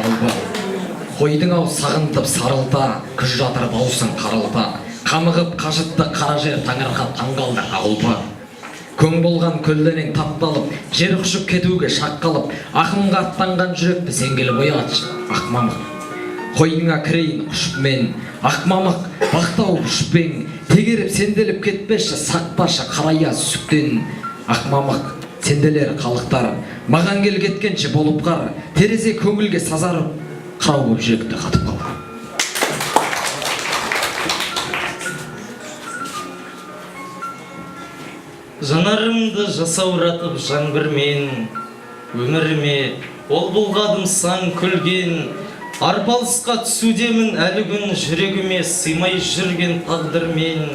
арылба. Қойдың ау сағынтып сарылта, күз жатыр даусың қарылта. Қамығып қажытты қара жер таңырқап таңғалды ағылпа. Көң болған көлденең тапталып, жер құшып кетуге шаққалып, ақымға аттанған жүректі сен келіп оятшы, ақмамық. Қойныңа кірейін құшып мен, ақмамық, бақтау ұшпен, тегеріп сенделіп кетпеші, сақпашы қарая сүктен. Ақмамық, сенделер қалықтар, маған кел кеткенше болып қар, терезе көңілге сазарып, қырау боп жүректі қатып қалар. Жанарымды жасауратып жаңбырмен, өміріме ол бұлғадым сан күлген. Арпалысқа түсудемін әлі күн, жүрегіме сыймай жүрген тағдырмен.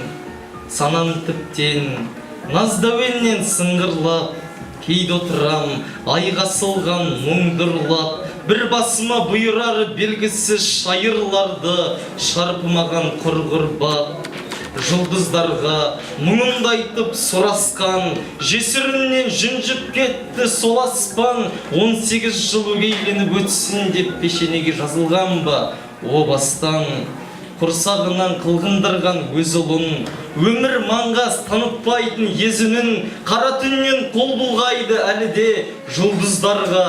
Санам тіптен наздауеннен сыңғырлап, кейде отырам айға сылған мұңдырлап. Бір басыма бұйырары белгісіз шайырларды шарпымаған құрғырбап. Жұлдыздарға мұңымды айтып сорасқан, жесірінен жүнжіп кетті сол аспан. 18 жыл өгейленіп өтсін деп пешенеге жазылған ба о бастан. Құрсағынан қылғындырған өз ұлын, өмір маңғаз танытпайтын езінін, қара түннен қол бұлғайды әлі де жұлдыздарға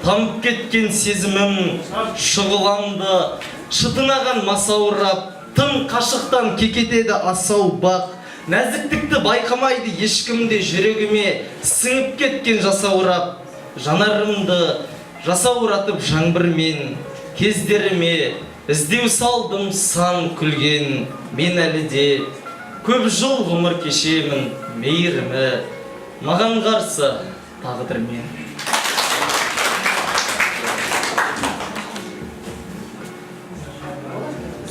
тамып кеткен сезімім. Шұғыланды шытынаған масаурап, тым қашықтан кекетеді асау бақ. Нәзіктікті байқамайды ешкімде жүрегіме сіңіп кеткен жасаурап. Жанарымды жасауратып жаңбырмен, кездеріме іздеу салдым сан күлген. Мен әлі де көп жыл ғұмыр кешемін, мейірімі маған қарсы тағдырмен.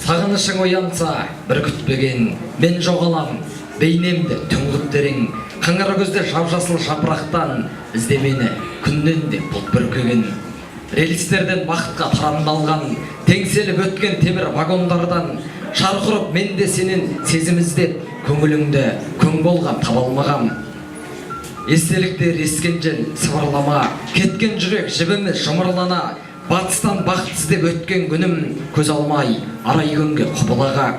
Сағынышың оянса, бір күтпеген, мен жоғалам, бейнемді түңғіп терең. Қыңыр көзде жап-жасыл жапырақтан, іздемені күннен де бұлт бүркеген. Рельстерден бақытқа тарандалған, теңселіп өткен темір вагондардан, шарқырып мен де сенен сезім іздеп, көңіліңді көң болған таба алмағам. Естелікте ескен жел сыбырлама, кеткен жүрек жібіміз жұмырлана. Батыстан бақыт іздеп өткен күнім, көз алмай арай күнге құбылаға.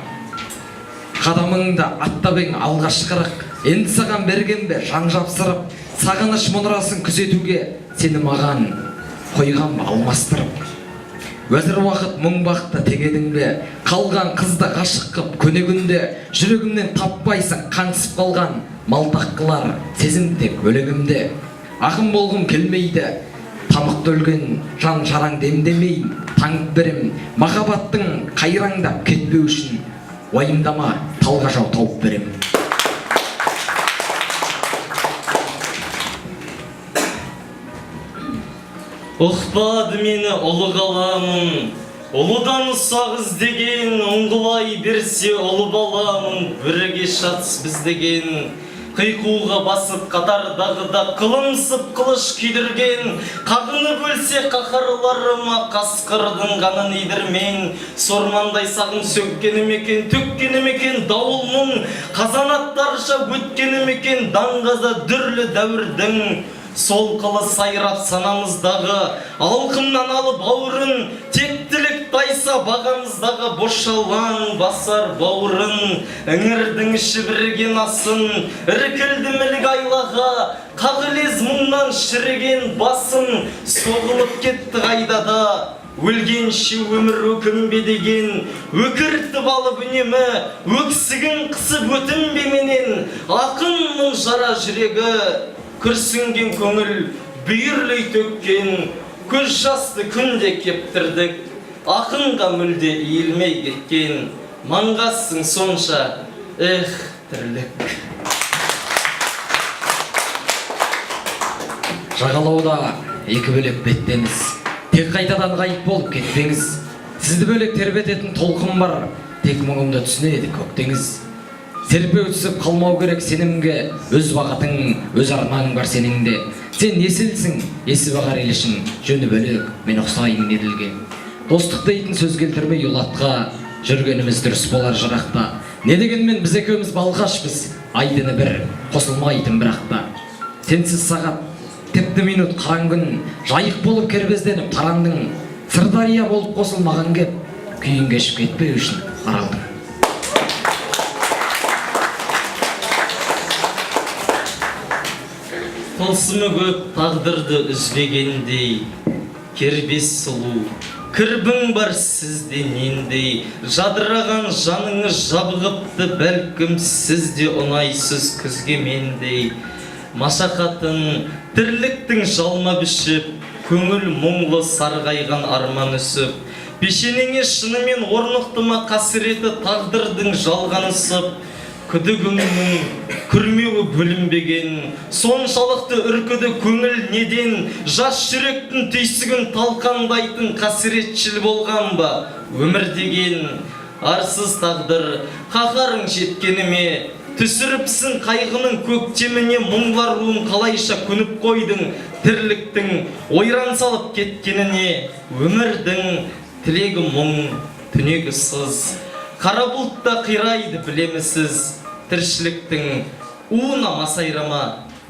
Қадамыңда аттап ең алғашқырық, енді саған берген бе жан жапсырып, сағыныш мұнарасын күзетуге сені маған қойған ба алмастырып. Өзір уақыт мұң бақты тегедің бе, қалған қызды ғашық қып көне күнде, жүрегімнен таппайсың қаңсып қалған малтақ сезім тек өлегімде. Ақын болғым келмейді, тамықты өлген жан жараң демдемейін, таңып берем махаббаттың қайраңдап кетпеу үшін, уайымдама талғажау тауып берем. Ұқпады мені ұлы қаламын, ұлыдан ұсақ іздеген, ұңғылай берсе ұлы баламын, біріге шатыс біздеген. Қиқуға басып қатардағыда қылымсып қылыш күйдірген, қағынып өлсе қақарларыма қасқырдың қанын идірмен. Сормандай сағым сөккені мекен, төккені мекен дауыл мұң, қазанаттарша өткені мекен даңғаза дүрлі дәуірдің. Сол қылы сайрап санамыздағы, алқымнан алып ауырын, тектілік тайса бағамыздағы бошалаң басар бауырын. Үңірдің іші бірген асын, іркілді мүлік айлаға, қағылез мұңнан шіріген басын, соғылып кетті қайдада. Өлгенше өмір өкінбе деген, өкіртіп алып үнемі, өксігін қысып өтінбе менен, ақынның жара жүрегі. Күрсінген көңіл бүйірлей төккен, көз жасты күнде кептірдік, ақынға мүлде иілмей кеткен, маңғассың сонша, тірлік. Жағалауда екі бөлек беттеміз, тек қайтадан ғайып болып кетпеңіз. Сізді бөлек тербететін толқын бар, тек мұңымды түсінеді көктеңіз. Серпе өтсіп қалмау керек сенімге, өз бағытың, өз арманың бар сеніңде. Сен есілсің, есі бағар елішің, жөні бөлек, мен ұқсайын еділге. Достық дейтін сөз келтірмей ұлатқа, жүргеніміз дұрыс болар жырақта. Не дегенмен біз екеуміз балғашпыз, айдыны бір, қосылмайтын бірақта. Сенсіз сағат, тіпті минут қаран күн, жайық болып кербезденіп тарандың. Сырдария болып қосылмаған кеп, күйін кешіп кетпеу үшін қаралдым. Тылсымы көп тағдырды үзбегендей, кербес сұлу, кірбің бар сізде нендей, жадыраған жаныңыз жабығыпты бәлкім сізде ұнайсыз күзге мендей. Машақатын, тірліктің жалма бішіп, көңіл мұңлы сарғайған арман үсіп, пешенеңе шынымен орнықтыма қасіреті тағдырдың жалғанысып, күдігіңнің күрмеуі бөлінбеген, соншалықты үркіді көңіл неден, жас жүректің түйсігін талқандайтын қасіретшіл болған ба өмір деген. Арсыз тағдыр қаһарың жеткеніме, түсіріпсің қайғының көктеміне, мұңлар руын қалайша көніп қойдың тірліктің ойран салып кеткеніне. Өмірдің тілегі мұң, түнегі сыз, қара бұлтта қирайды білемісіз, тіршіліктің уына масайрама,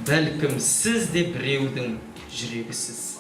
бәлкім сіз де біреудің жүрегісіз.